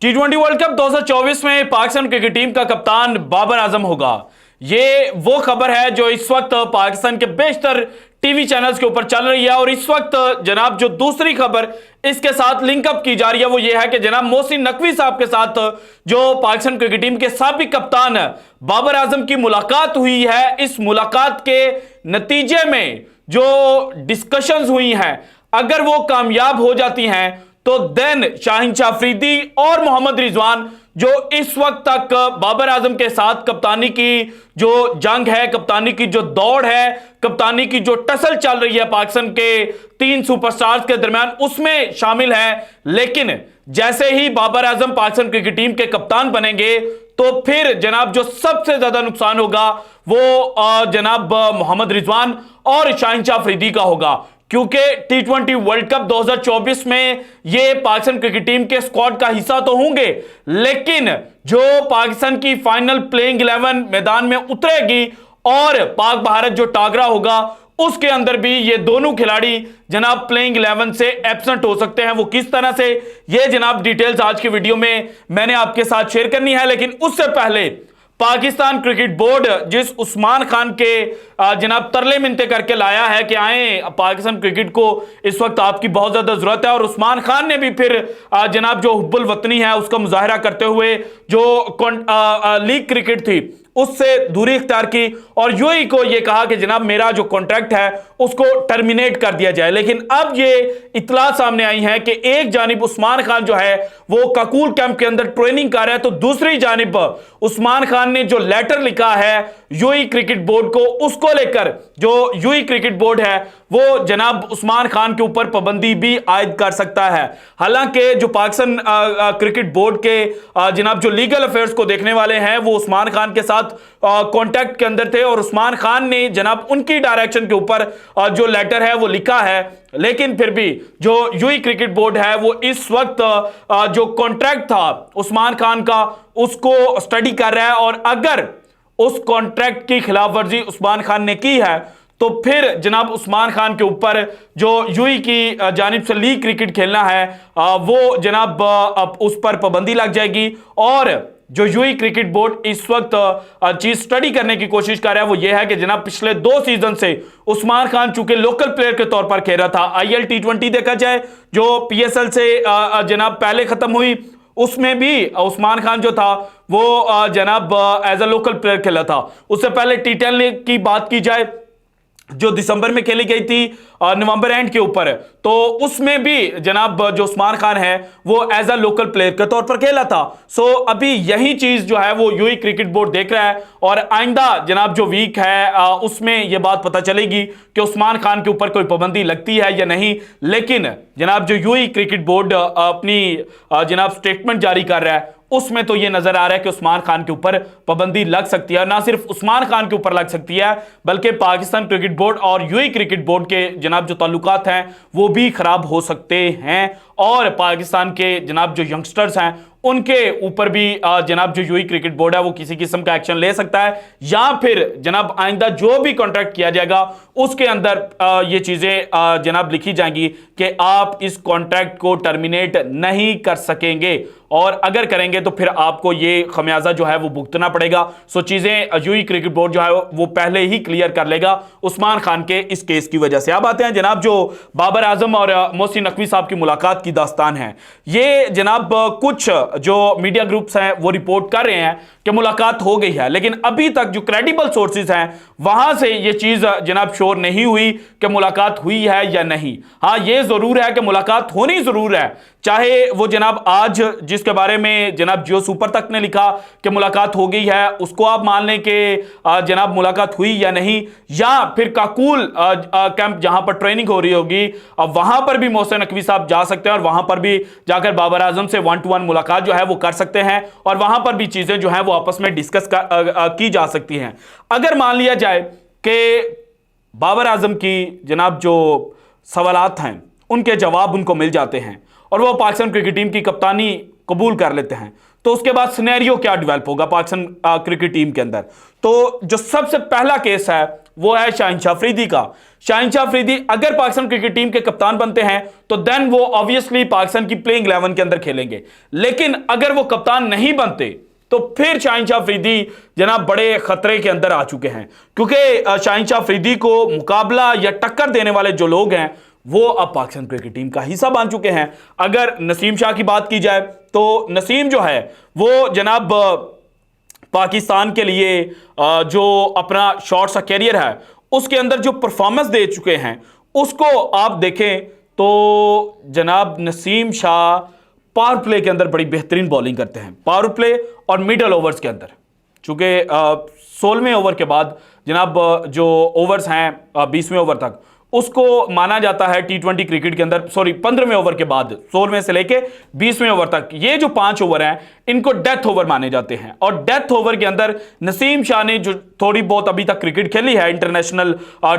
T20 world cup 2024 में Pakistan cricket team का कप्तान बाबर आजम होगा। ये वो खबर है जो इस वक्त पाकिस्तान के बेशतर टीवी चैनल्स के ऊपर चल रही है। और इस वक्त जनाब जो दूसरी खबर इसके साथ लिंकअप की जा रही है वो ये है कि जनाब मोहसिन नकवी साहब के साथ जो पाकिस्तान क्रिकेट टीम के साबिक कप्तान बाबर आजम की मुलाकात हुई है। इस मुलाकात के नतीजे में जो डिस्कशंस हुई हैं, अगर वो कामयाब हो जाती हैं तो देन शाहीन शाह अफरीदी और मोहम्मद रिजवान जो इस वक्त तक बाबर आजम के साथ कप्तानी की जो जंग है, कप्तानी की जो दौड़ है, कप्तानी की जो टसल चल रही है पाकिस्तान के तीन सुपरस्टार्स के दरमियान, उसमें शामिल है। लेकिन जैसे ही बाबर आजम पाकिस्तान क्रिकेट टीम के कप्तान बनेंगे तो फिर जनाब जो सबसे ज्यादा नुकसान होगा वो जनाब मोहम्मद रिजवान और शाहीन शाह अफरीदी का होगा, क्योंकि T20 वर्ल्ड कप 2024 में ये पाकिस्तान क्रिकेट टीम के स्क्वाड का हिस्सा तो होंगे, लेकिन जो पाकिस्तान की फाइनल प्लेइंग 11 मैदान में उतरेगी और पाक भारत जो टागरा होगा उसके अंदर भी ये दोनों खिलाड़ी जनाब प्लेइंग 11 से एब्सेंट हो सकते हैं। वो किस तरह से, ये जनाब डिटेल्स आज की वीडियो में मैंने आपके साथ शेयर करनी है। लेकिन उससे पहले पाकिस्तान क्रिकेट बोर्ड जिस उस्मान खान के जनाब तरले मिनते करके लाया है कि आए पाकिस्तान क्रिकेट को इस वक्त आपकी बहुत ज्यादा जरूरत है, और उस्मान खान ने भी फिर जनाब जो हुब्बुल वतनी है उसका मुजाहरा करते हुए जो लीग क्रिकेट थी उससे दूरी इख्तियार की और यूएई को यह कहा कि जनाब मेरा जो कॉन्ट्रैक्ट है उसको टर्मिनेट कर दिया जाए। लेकिन अब ये इत्तला सामने आई है कि एक जानिब उस्मान खान जो है वो काकूल कैंप के अंदर ट्रेनिंग कर रहा है, तो दूसरी जानिब उस्मान खान ने जो लेटर लिखा है यूएई क्रिकेट बोर्ड को, उसको लेकर जो यूएई क्रिकेट बोर्ड है वो जनाब उस्मान खान के ऊपर पाबंदी भी आयद कर सकता है। हालांकि जो पाकिस्तान क्रिकेट बोर्ड के जनाब जो लीगल अफेयर्स को देखने वाले हैं वो उस्मान खान के साथ कांटेक्ट के अंदर थे और उस्मान खान ने जनाब उनकी डायरेक्शन के ऊपर जो लेटर है वो लिखा है। लेकिन फिर भी जो यूएई क्रिकेट बोर्ड है वो इस वक्त जो कॉन्ट्रैक्ट था उस्मान खान का उसको स्टडी कर रहा है, और अगर उस कॉन्ट्रैक्ट की खिलाफवर्जी उस्मान खान ने की है तो फिर जनाब उस्मान खान के ऊपर जो यूएई की जानिब से लीग क्रिकेट खेलना है वो जनाब उस पर पाबंदी लग जाएगी। और जो यूएई क्रिकेट बोर्ड इस वक्त चीज स्टडी करने की कोशिश कर रहा है वो ये है कि जनाब पिछले 2 सीजन से उस्मान खान चूंकि लोकल प्लेयर के तौर पर खेल रहा था, आईएल T20 देखा जाए जो पीएसएल से जनाब पहले खत्म हुई उसमें भी उस्मान खान जो था वो जनाब एज अ लोकल प्लेयर खेला था। उससे पहले T10 की बात की जाए जो दिसंबर में खेली गई थी नवंबर एंड के ऊपर, तो उसमें भी जनाब जो उस्मान खान है वो एज अ लोकल प्लेयर के तौर पर खेला था। सो अभी यही चीज जो है वो यूएई क्रिकेट बोर्ड देख रहा है और आइंदा जनाब जो वीक है उसमें यह बात पता चलेगी कि उस्मान खान के ऊपर कोई पाबंदी लगती है या नहीं। लेकिन जनाब जो यूएई क्रिकेट बोर्ड अपनी जनाब स्टेटमेंट जारी कर रहा है उसमें तो यह नजर आ रहा है कि उस्मान खान के ऊपर पाबंदी लग सकती है। ना सिर्फ उस्मान खान के ऊपर लग सकती है बल्कि पाकिस्तान क्रिकेट बोर्ड और यूएई क्रिकेट बोर्ड के जनाब जो ताल्लुकात हैं वो भी खराब हो सकते हैं, और पाकिस्तान के जनाब जो यंगस्टर्स हैं उनके ऊपर भी जनाब जो यूएई क्रिकेट बोर्ड है वो किसी किस्म का एक्शन ले सकता है, या फिर जनाब आइंदा जो भी कॉन्ट्रैक्ट किया जाएगा उसके अंदर ये चीजें जनाब लिखी जाएंगी कि आप इस कॉन्ट्रैक्ट को टर्मिनेट नहीं कर सकेंगे, और अगर करेंगे तो फिर आपको ये खमियाजा जो है वो भुगतना पड़ेगा। सो चीजें यूएई क्रिकेट बोर्ड जो है वो पहले ही क्लियर कर लेगा उस्मान खान के इस केस की वजह से। अब आते हैं जनाब जो बाबर आजम और मोहसिन नकवी साहब की मुलाकात की दास्तान है। ये जनाब कुछ जो मीडिया ग्रुप्स हैं वो रिपोर्ट कर रहे हैं कि मुलाकात हो गई है, लेकिन अभी तक जो क्रेडिबल सोर्सेज हैं वहां से ये चीज जनाब श्योर नहीं हुई कि मुलाकात हुई है या नहीं। हाँ, ये जरूर है कि मुलाकात होनी जरूर है, चाहे वो जनाब आज जिसके बारे में जनाब जियो सुपर तक ने लिखा कि मुलाकात हो गई है उसको आप मान लें कि जनाब मुलाकात हुई या नहीं, या फिर काकूल कैंप जहां पर ट्रेनिंग हो रही होगी वहां पर भी मोहसिन नकवी साहब जा सकते हैं और वहां पर भी जाकर बाबर आजम से 1-to-1 मुलाकात जो है वो कर सकते हैं और वहां पर भी चीजें जो है वो आपस में डिस्कस की जा सकती हैं। अगर मान लिया जाए कि बाबर आजम की जनाब जो सवालात हैं उनके जवाब उनको मिल जाते हैं और वो पाकिस्तान क्रिकेट टीम की कप्तानी कबूल कर लेते हैं, तो उसके बाद सिनेरियो क्या डेवलप होगा पाकिस्तान क्रिकेट टीम के अंदर। तो जो सबसे पहला केस है वो है शाहिन अफरीदी का। शाहिन अफरीदी अगर पाकिस्तान क्रिकेट टीम के कप्तान बनते हैं तो देन वो ऑब्वियसली पाकिस्तान की प्लेइंग 11 के अंदर खेलेंगे, लेकिन अगर वो कप्तान नहीं बनते तो फिर शाहिन अफरीदी जनाब बड़े खतरे के अंदर आ चुके हैं, क्योंकि शाहिन अफरीदी को मुकाबला या टक्कर देने वाले जो लोग हैं वो अब पाकिस्तान क्रिकेट टीम का हिस्सा बन चुके हैं। अगर नसीम शाह की बात की जाए तो नसीम जो है वो जनाब पाकिस्तान के लिए जो अपना शॉर्ट सा कैरियर है उसके अंदर जो परफॉर्मेंस दे चुके हैं उसको आप देखें तो जनाब नसीम शाह पावर प्ले के अंदर बड़ी बेहतरीन बॉलिंग करते हैं, पावर प्ले और मिडल ओवर्स के अंदर। चूंकि 16वें ओवर के बाद जनाब जो ओवर्स हैं 20वें ओवर तक उसको माना जाता है T20 क्रिकेट के अंदर, सॉरी 15वें ओवर के बाद 16वें से लेके 20वें ओवर तक ये जो 5 ओवर हैं इनको डेथ ओवर माने जाते हैं। और डेथ ओवर के अंदर नसीम शाह ने जो थोड़ी बहुत अभी तक क्रिकेट खेली है, इंटरनेशनल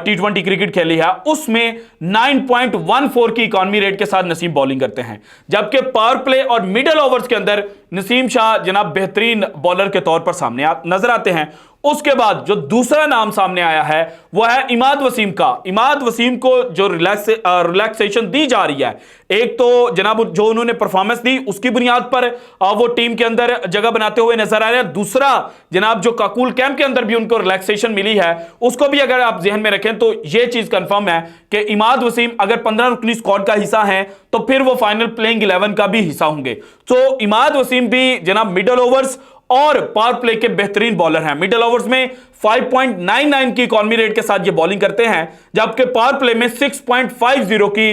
T20 क्रिकेट खेली है, उसमें 9.14 की इकॉनमी रेट के साथ नसीम बॉलिंग करते हैं, जबकि पावर प्ले और मिडल ओवर्स के अंदर नसीम शाह जनाब बेहतरीन बॉलर के तौर पर सामने नजर आते हैं। उसके बाद जो दूसरा नाम सामने आया है वो है इमाद वसीम का। इमाद वसीम को जो रिलैक्सेशन दी जा रही है, एक तो जनाब जो उन्होंने परफॉर्मेंस दी उसकी बुनियाद पर वो टीम के अंदर जगह बनाते हुए नजर आ रहे हैं, दूसरा जनाब जो काकुल कैंप के अंदर भी उनको रिलैक्सेशन मिली है उसको भी अगर आप जहन में रखें तो यह चीज कंफर्म है कि इमाद वसीम अगर 15 रुकनी स्क्वाड का हिस्सा है तो फिर वो फाइनल प्लेइंग 11 का भी हिस्सा होंगे। तो इमाद वसीम भी जनाब मिडल ओवर्स और पावर प्ले के बेहतरीन बॉलर हैं। मिडल ओवर्स में 5.99 की इकॉनमी रेट के साथ ये बॉलिंग करते हैं, जबकि पावर प्ले में 6.50 की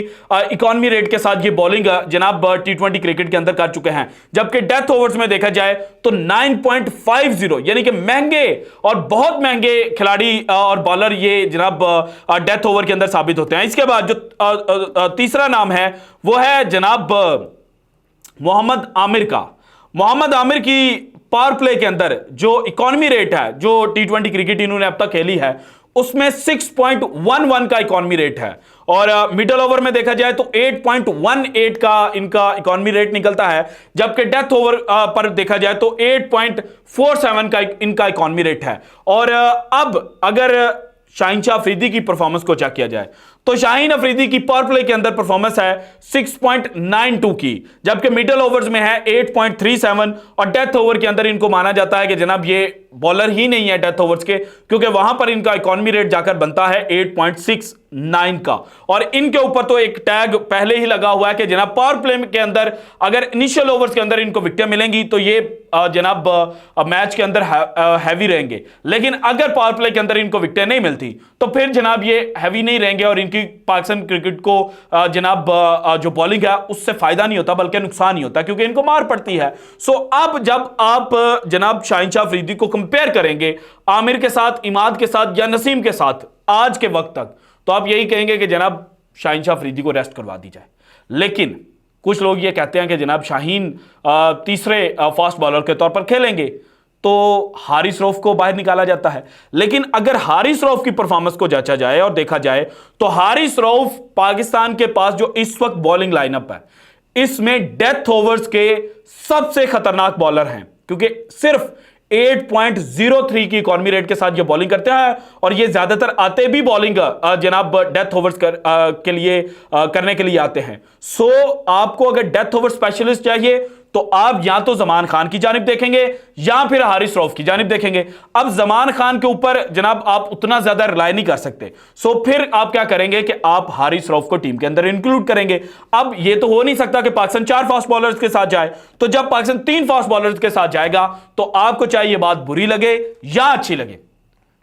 इकॉनमी रेट के साथ ये बॉलिंग जनाब T20 क्रिकेट के अंदर कर चुके हैं। जबकि डेथ ओवर्स में देखा जाए तो 9.50, यानी कि महंगे और बहुत महंगे खिलाड़ी और बॉलर ये जनाब डेथ ओवर के अंदर साबित होते हैं। इसके बाद जो तीसरा नाम है वो है जनाब मोहम्मद आमिर का। मोहम्मद आमिर की पावर प्ले के अंदर जो इकॉनमी रेट है जो T20 क्रिकेट इन्होंने अब तक खेली है उसमें 6.11 का इकॉनमी रेट है, और मिडल ओवर में देखा जाए तो 8.18 का इनका इकॉनमी रेट निकलता है, जबकि डेथ ओवर पर देखा जाए तो 8.47 का इनका इकॉनमी रेट है। और अब अगर शाहिन अफरीदी की परफॉर्मेंस को चेक किया जाए तो शाहिन अफरीदी की पावर प्ले के अंदर परफॉर्मेंस है 6.92 की, जबकि मिडल ओवर्स में है 8.37, और डेथ ओवर के अंदर इनको माना जाता है कि जनाब ये बॉलर ही नहीं है डेथ ओवर्स के, क्योंकि वहां पर इनका इकॉनमी रेट जाकर बनता है 8.69 का। और इनके ऊपर तो एक टैग पहले ही लगा हुआ है कि जनाब पावर प्ले के अंदर अगर इनिशियल ओवर्स के अंदर इनको विकेटें मिलेंगी तो ये जनाब मैच के अंदर हैवी रहेंगे, लेकिन अगर पावर प्ले के अंदर इनको विकेटें नहीं मिलती तो फिर जनाब ये हैवी नहीं रहेंगे और इनकी पाकिस्तान क्रिकेट को जनाब जो बॉलिंग है उससे फायदा नहीं होता बल्कि नुकसान ही होता, क्योंकि इनको मार पड़ती है। सो अब जब आप जनाब शाहिन अफरीदी को कंपेयर करेंगे आमिर के साथ, इमाद के साथ या नसीम के साथ आज के वक्त तक, तो आप यही कहेंगे कि जनाब शाहिन अफरीदी को रेस्ट करवा दी जाए। लेकिन कुछ लोग ये कहते हैं कि जनाब शाहीन तीसरे फास्ट बॉलर के तौर पर खेलेंगे तो हारिस रऊफ को बाहर निकाला जाता है। लेकिन अगर हारिस रऊफ की परफॉर्मेंस को जांचा जाए और देखा जाए तो हारिस रऊफ पाकिस्तान के पास जो इस वक्त बॉलिंग लाइनअप है इसमें डेथ ओवर्स के सबसे खतरनाक बॉलर हैं, क्योंकि सिर्फ 8.03 की इकॉनमी रेट के साथ ये बॉलिंग करते हैं, और ये ज्यादातर आते भी बॉलिंग जनाब डेथ ओवर्स के लिए करने के लिए आते हैं। सो आपको अगर डेथ ओवर स्पेशलिस्ट चाहिए तो आप या तो जमान खान की जानिब देखेंगे या फिर हारिस रऊफ की जानिब देखेंगे। अब जमान खान के ऊपर जनाब आप उतना ज्यादा रिलाय नहीं कर सकते, सो फिर आप क्या करेंगे कि आप हारिस रऊफ को टीम के अंदर इंक्लूड करेंगे। अब यह तो हो नहीं सकता कि पाकिस्तान 4 फास्ट बॉलर्स के साथ जाए, तो जब पाकिस्तान 3 फास्ट बॉलर्स के साथ जाएगा तो आपको चाहे यह बात बुरी लगे या अच्छी लगे,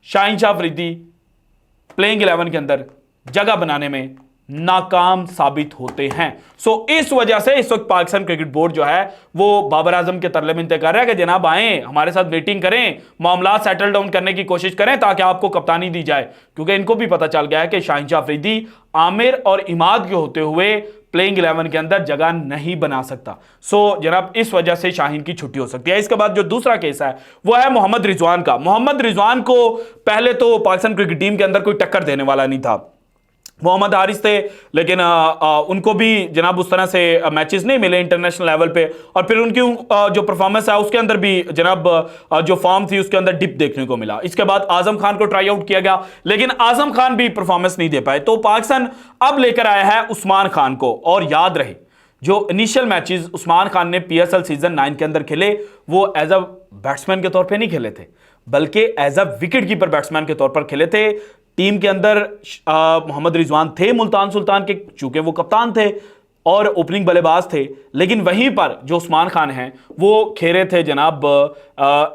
शाहिन अफरीदी प्लेइंग 11 के अंदर जगह बनाने में नाकाम साबित होते हैं। सो इस वजह से इस वक्त पाकिस्तान क्रिकेट बोर्ड जो है वो बाबर आजम के तरले मिन्नतें कर रहा है कि जनाब आए हमारे साथ मीटिंग करें, मामला सेटल डाउन करने की कोशिश करें ताकि आपको कप्तानी दी जाए, क्योंकि इनको भी पता चल गया है कि शाहिन अफरीदी आमिर और इमाद के होते हुए प्लेइंग 11 के अंदर जगह नहीं बना सकता। सो जनाब इस वजह से शाहीन की छुट्टी हो सकती है। इसके बाद जो दूसरा केस है वो है मोहम्मद रिजवान का। मोहम्मद रिजवान को पहले तो पाकिस्तान क्रिकेट टीम के अंदर कोई टक्कर देने वाला नहीं था, मोहम्मद हारिस थे, लेकिन उनको भी जनाब उस तरह से मैचेस नहीं मिले इंटरनेशनल लेवल पे, और फिर उनकी जो परफॉर्मेंस है उसके अंदर भी जनाब जो फॉर्म थी उसके अंदर डिप देखने को मिला। इसके बाद आजम खान को ट्राई आउट किया गया, लेकिन आजम खान भी परफॉर्मेंस नहीं दे पाए। तो पाकिस्तान अब लेकर आया है उस्मान खान को, और याद रहे जो इनिशियल मैचेस उस्मान खान ने PSL सीजन 9 के अंदर खेले वो एज अ बैट्समैन के तौर पे नहीं खेले थे, बल्कि as a wicket keeper batsman के तौर पर खेले थे। टीम के अंदर मोहम्मद रिजवान थे मुल्तान सुल्तान के, चूंकि वो कप्तान थे और ओपनिंग बल्लेबाज थे, लेकिन वहीं पर जो उस्मान खान हैं वो खेले थे जनाब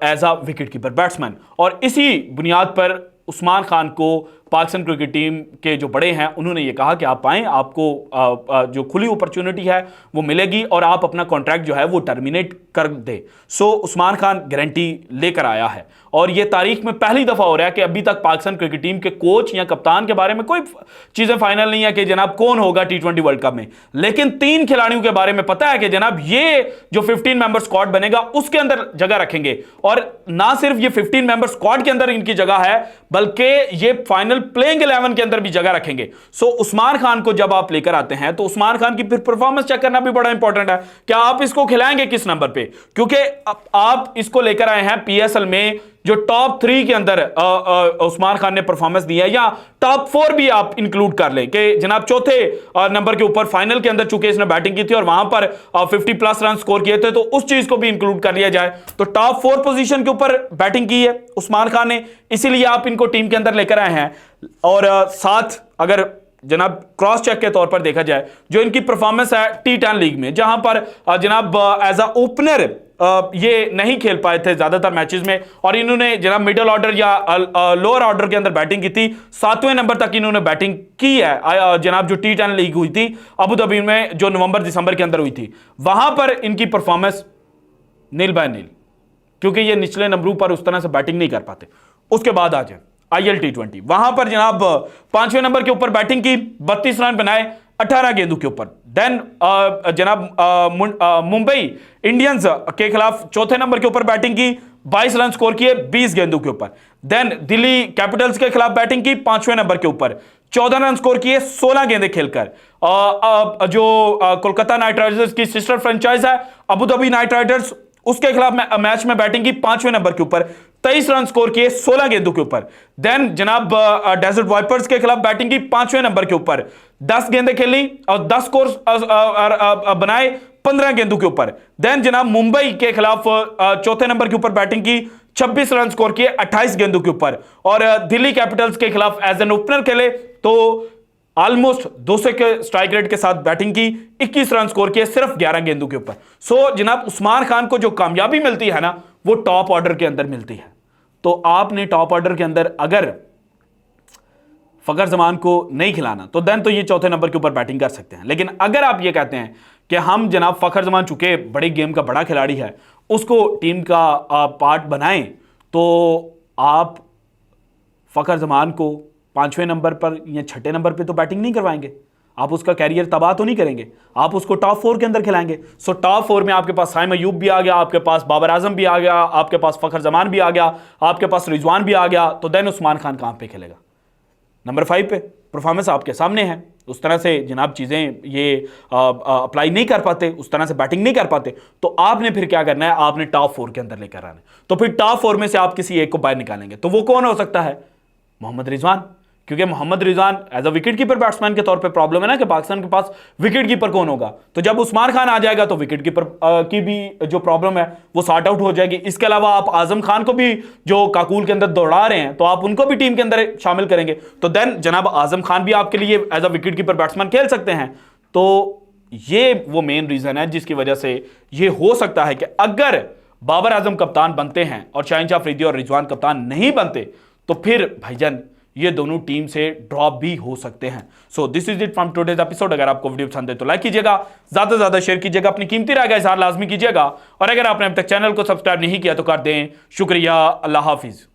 as a wicket keeper batsman. और इसी बुनियाद पर उस्मान खान को पाकिस्तान क्रिकेट टीम के जो बड़े हैं उन्होंने ये कहा कि आप आएँ, आपको जो खुली अपॉर्चुनिटी है वो मिलेगी और आप अपना कॉन्ट्रैक्ट जो है वो टर्मिनेट कर दे। सो उस्मान खान गारंटी लेकर आया है, और ये तारीख में पहली दफ़ा हो रहा है कि अभी तक पाकिस्तान क्रिकेट टीम के कोच या कप्तान के बारे में कोई चीज़ें फाइनल नहीं है कि जनाब कौन होगा T20 वर्ल्ड कप में, लेकिन 3 खिलाड़ियों के बारे में पता है कि जनाब ये जो 15 मेंबर स्क्वाड बनेगा उसके अंदर जगह रखेंगे। और ना सिर्फ ये 15 मेंबर स्क्वाड के अंदर इनकी जगह है, बल्कि ये फाइनल प्लेइंग 11 के अंदर भी जगह रखेंगे। सो उस्मान खान को जब आप लेकर आते हैं तो उस्मान खान की फिर परफॉर्मेंस चेक करना भी बड़ा इंपॉर्टेंट है। क्या आप इसको खिलाएंगे किस नंबर पे, क्योंकि आप इसको लेकर आए हैं PSL में जो टॉप 3 के अंदर उस्मान खान ने परफॉर्मेंस दी है, या टॉप 4 भी आप इंक्लूड कर लें कि जनाब चौथे नंबर के ऊपर फाइनल के अंदर चूंकि इसने बैटिंग की थी और वहां पर 50+ रन स्कोर किए थे, तो उस चीज को भी इंक्लूड कर लिया जाए तो टॉप 4 पोजीशन के ऊपर बैटिंग की है उस्मान खान ने, इसीलिए आप इनको टीम के अंदर लेकर आए हैं। और साथ अगर जनाब क्रॉस चेक के तौर पर देखा जाए जो इनकी परफॉर्मेंस है T10 लीग में, जहां पर जनाब एज अ ओपनर ये नहीं खेल पाए थे ज्यादातर मैचेस में, और इन्होंने जनाब मिडिल ऑर्डर या लोअर ऑर्डर के अंदर बैटिंग की थी। 7वें नंबर तक इन्होंने बैटिंग की है जनाब जो T10 लीग हुई थी अबू धाबी में, जो नवंबर दिसंबर के अंदर हुई थी, वहां पर इनकी परफॉर्मेंस नील बाय नील, क्योंकि ये निचले नंबरों पर उस तरह से बैटिंग नहीं कर पाते। उसके बाद आ जाए IL T20, वहां पर जनाब 5वें नंबर के ऊपर बैटिंग की, 32 रन बनाए 18 गेंदों के ऊपर। देन जनाब मुंबई इंडियंस के खिलाफ 4थे नंबर के ऊपर बैटिंग की, 22 रन स्कोर किए 20 गेंदों के ऊपर। देन दिल्ली कैपिटल्स के खिलाफ बैटिंग की 5वें नंबर के ऊपर, 14 रन स्कोर किए 16 गेंदें खेलकर। जो कोलकाता नाइट राइडर्स की सिस्टर फ्रेंचाइज है अबू धाबी नाइट राइडर्स, उसके खिलाफ मैच में बैटिंग की 5वें नंबर के ऊपर, 23 रन स्कोर किए 16 गेंदों के ऊपर। देन जनाब डेजर्ट वाइपर्स के खिलाफ बैटिंग की 5वें नंबर के ऊपर, 10 गेंदें खेली और 10 स्कोर बनाए 15 गेंदों के ऊपर। देन जनाब मुंबई के खिलाफ 4थे नंबर के ऊपर बैटिंग की, 26 रन स्कोर किए 28 गेंदों के ऊपर। और दिल्ली कैपिटल्स के खिलाफ एज एन ओपनर खेले तो ऑलमोस्ट 200 के स्ट्राइक रेट के साथ बैटिंग की, 21 रन स्कोर किए सिर्फ 11 गेंदों के ऊपर। सो जनाब उस्मान खान को जो कामयाबी मिलती है ना वो टॉप ऑर्डर के अंदर मिलती है। तो आपने टॉप ऑर्डर के अंदर अगर फखर जमान को नहीं खिलाना तो देन तो ये 4थे नंबर के ऊपर बैटिंग कर सकते हैं, लेकिन अगर आप ये कहते हैं कि हम जनाब फखर जमान चूंकि बड़ी गेम का बड़ा खिलाड़ी है उसको टीम का पार्ट बनाएं, तो आप फखर जमान को 5वें नंबर पर या 6ठे नंबर पे तो बैटिंग नहीं करवाएंगे, आप उसका कैरियर तबाह तो नहीं करेंगे, आप उसको टॉप 4 के अंदर खिलाएंगे। सो टॉप 4 में आपके पास साइम अयूब भी आ गया, आपके पास बाबर आजम भी आ गया, आपके पास फखर जमान भी आ गया, आपके पास रिजवान भी आ गया, तो देन उस्मान खान कहां पे खेलेगा? नंबर 5 पे परफॉर्मेंस आपके सामने है, उस तरह से जनाब चीज़ें ये अप्लाई नहीं कर पाते, उस तरह से बैटिंग नहीं कर पाते, तो आपने फिर क्या करना है, आपने टॉप 4 के अंदर लेकर आना है। तो फिर टॉप 4 में से आप किसी एक को बाहर निकालेंगे, तो वो कौन हो सकता है? मोहम्मद रिजवान, क्योंकि Mohammad Rizwan as a wicket keeper batsman के तौर पे प्रॉब्लम है ना कि पाकिस्तान के पास विकेट कीपर कौन होगा, तो जब उस्मान खान आ जाएगा तो विकेट कीपर की भी जो प्रॉब्लम है वो सॉर्ट आउट हो जाएगी। इसके अलावा आप आजम खान को भी जो काकूल के अंदर दौड़ा रहे हैं तो आप उनको भी टीम के अंदर शामिल करेंगे, तो देन जनाब आजम खान भी आपके लिए as a wicket keeper batsman खेल सकते हैं। तो ये वो मेन रीजन है जिसकी वजह से ये हो सकता है कि अगर बाबर आजम कप्तान बनते हैं और शाहीन शाह अफरीदी और रिजवान कप्तान नहीं बनते तो फिर भाईजान ये दोनों टीम से ड्रॉप भी हो सकते हैं। So this is it from today's episode. अगर आपको वीडियो पसंद है तो लाइक कीजिएगा, ज्यादा से ज्यादा शेयर कीजिएगा, अपनी कीमती राय का इजहार लाजमी कीजिएगा, और अगर आपने अब तक चैनल को सब्सक्राइब नहीं किया तो कर दें। शुक्रिया, अल्लाह हाफिज।